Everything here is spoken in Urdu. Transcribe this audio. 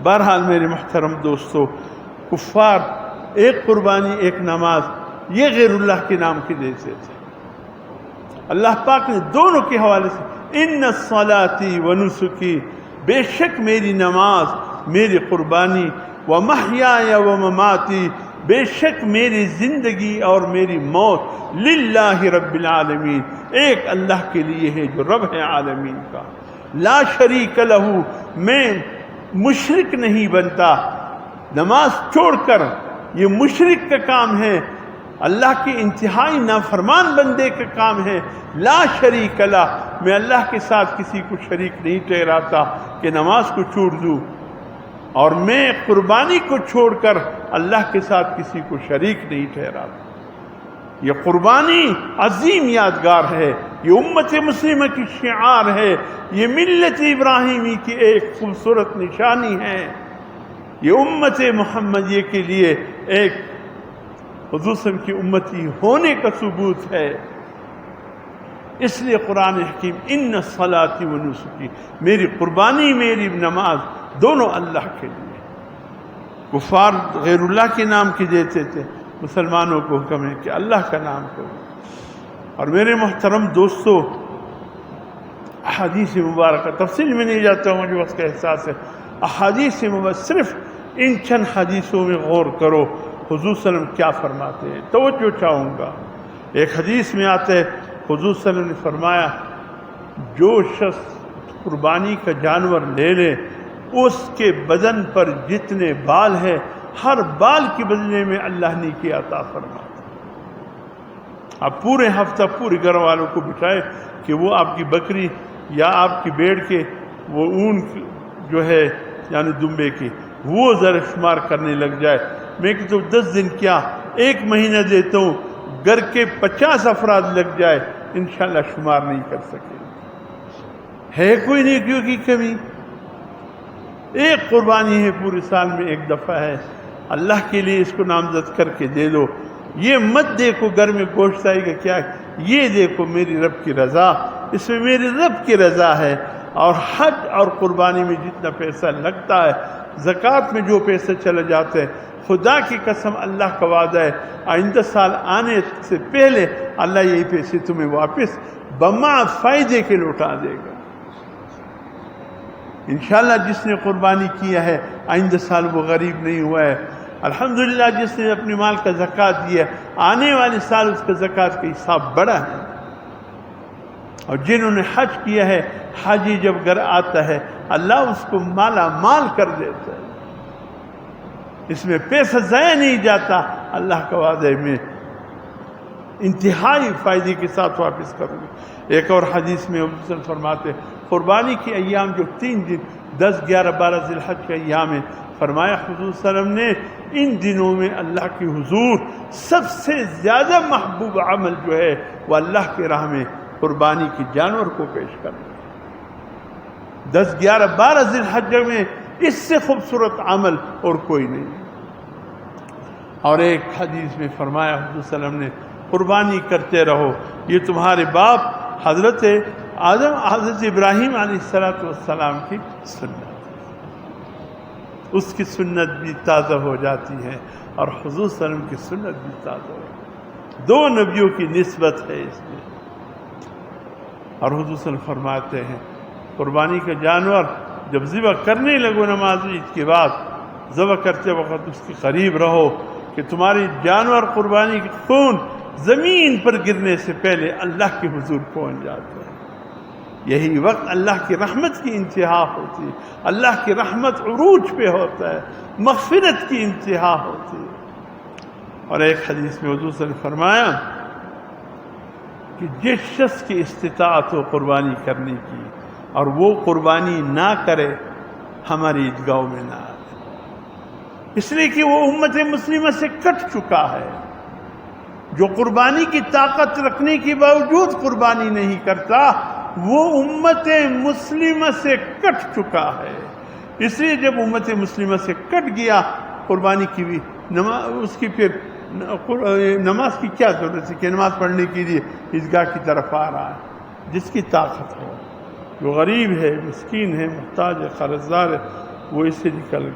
بہرحال میرے محترم دوستو، کفار ایک قربانی ایک نماز یہ غیر اللہ کے نام کے دیتے تھے۔ اللہ پاک نے دونوں کے حوالے سے ان صلاتی و نسکی، بے شک میری نماز، میری قربانی، و محیای و مماتی، بے شک میری زندگی اور میری موت، للہ رب العالمین، ایک اللہ کے لیے ہے جو رب ہے عالمین کا، لا شریک لہ، میں مشرک نہیں بنتا۔ نماز چھوڑ کر یہ مشرک کا کام ہے، اللہ کے انتہائی نافرمان بندے کا کام ہے۔ لا شریک لہ، میں اللہ کے ساتھ کسی کو شریک نہیں ٹھہراتا کہ نماز کو چھوڑ دوں، اور میں قربانی کو چھوڑ کر اللہ کے ساتھ کسی کو شریک نہیں ٹھہراتا۔ یہ قربانی عظیم یادگار ہے، یہ امت مسلمہ کی شعار ہے، یہ ملت ابراہیمی کی ایک خوبصورت نشانی ہے، یہ امت محمدیہ کے لیے ایک حضور صلی اللہ علیہ وسلم کی امتی ہونے کا ثبوت ہے۔ اس لیے قرآن حکیم ان صلاتی و نسکی، میری قربانی میری نماز دونوں اللہ کے لیے۔ کفار غیر اللہ کے نام کی دیتے تھے، مسلمانوں کو حکم ہے کہ اللہ کا نام کرو۔ اور میرے محترم دوستو، احادیث مبارکہ، تفصیل میں نہیں جاتا ہوں، مجھے وقت کا احساس ہے، احادیث مبارکہ، صرف ان چند حدیثوں میں غور کرو حضور صلی اللہ علیہ وسلم کیا فرماتے ہیں، توجہ چاہوں گا۔ ایک حدیث میں آتا ہے حضور صلی اللہ علیہ وسلم نے فرمایا، جو شخص قربانی کا جانور لے لے، اس کے بدن پر جتنے بال ہیں ہر بال کے بدلے میں اللہ نے کی عطا فرماتا۔ آپ پورے ہفتہ پورے گھر والوں کو بٹھائے کہ وہ آپ کی بکری یا آپ کی بھیڑ کے وہ اون جو ہے یعنی دمبے کی وہ ذرا شمار کرنے لگ جائے، میں کہ تو 10 دن کیا 1 مہینہ دیتا ہوں، گھر کے 50 افراد لگ جائے انشاءاللہ شمار نہیں کر سکے۔ ہے کوئی نیکیوں کی کمی؟ ایک قربانی ہے پورے سال میں ایک دفعہ ہے، اللہ کے لیے اس کو نامزد کر کے دے دو۔ یہ مت دیکھو گھر میں گوشت آئے گا کیا، یہ دیکھو میری رب کی رضا، اس میں میری رب کی رضا ہے۔ اور حج اور قربانی میں جتنا پیسہ لگتا ہے، زکوٰۃ میں جو پیسے چلے جاتے ہیں، خدا کی قسم اللہ کا وعدہ ہے آئندہ سال آنے سے پہلے اللہ یہی پیسے تمہیں واپس بما فائدے کے لوٹا دے گا۔ انشاءاللہ جس نے قربانی کیا ہے آئندہ سال وہ غریب نہیں ہوا ہے۔ الحمدللہ جس نے اپنے مال کا زکوٰۃ دیا آنے والے سال اس کا زکوٰۃ کا حساب بڑا ہے۔ اور جنہوں نے حج کیا ہے، حاجی جب گھر آتا ہے اللہ اس کو مالا مال کر دیتا ہے، اس میں پیسہ ضائع نہیں جاتا، اللہ کا وعدہ ہے میں انتہائی فائدے کے ساتھ واپس کروں گی۔ ایک اور حدیث میں حضور فرماتے قربانی کے ایام جو 3 دن 10، 11، 12 ذی الحج کے ایام ہیں، فرمایا حضور صلی اللہ علیہ وسلم نے ان دنوں میں اللہ کے حضور سب سے زیادہ محبوب عمل جو ہے وہ اللہ کے راہ میں قربانی کی جانور کو پیش کرنا۔ 10، 11، 12 ذی الحج میں اس سے خوبصورت عمل اور کوئی نہیں۔ اور ایک حدیث میں فرمایا حضور صلی اللہ علیہ وسلم نے قربانی کرتے رہو، یہ تمہارے باپ حضرت آدم حضرت ابراہیم علیہ السلام کی سنت، اس کی سنت بھی تازہ ہو جاتی ہے اور حضور صلی اللہ علیہ وسلم کی سنت بھی تازہ ہو جاتی ہے، 2 نبیوں کی نسبت ہے اس میں۔ اور حضور صلی اللہ علیہ وسلم فرماتے ہیں قربانی کا جانور جب ذبح کرنے لگو نماز عید کے بعد، ذبح کرتے وقت اس کے قریب رہو کہ تمہاری جانور قربانی کی خون زمین پر گرنے سے پہلے اللہ کے حضور پہنچ جاتا ہے۔ یہی وقت اللہ کی رحمت کی انتہا ہوتی ہے، اللہ کی رحمت عروج پہ ہوتا ہے، مغفرت کی انتہا ہوتی ہے۔ اور ایک حدیث میں حضور صلی اللہ علیہ وسلم نے فرمایا کہ جس شخص کی استطاعت ہو قربانی کرنے کی اور وہ قربانی نہ کرے ہماری عیدگاہوں میں نہ آئے، اس لیے کہ وہ امت مسلمہ سے کٹ چکا ہے۔ جو قربانی کی طاقت رکھنے کے باوجود قربانی نہیں کرتا وہ امت مسلمہ سے کٹ چکا ہے۔ اس لیے جب امت مسلمہ سے کٹ گیا قربانی کی بھی اس کی پھر نماز کی کیا ضرورت ہے کہ نماز پڑھنے کے لیے عیدگاہ کی طرف آ رہا ہے۔ جس کی طاقت ہو، جو غریب ہے، مسکین ہے، محتاج ہے، قرض دار ہے، وہ اس سے نکل گئے.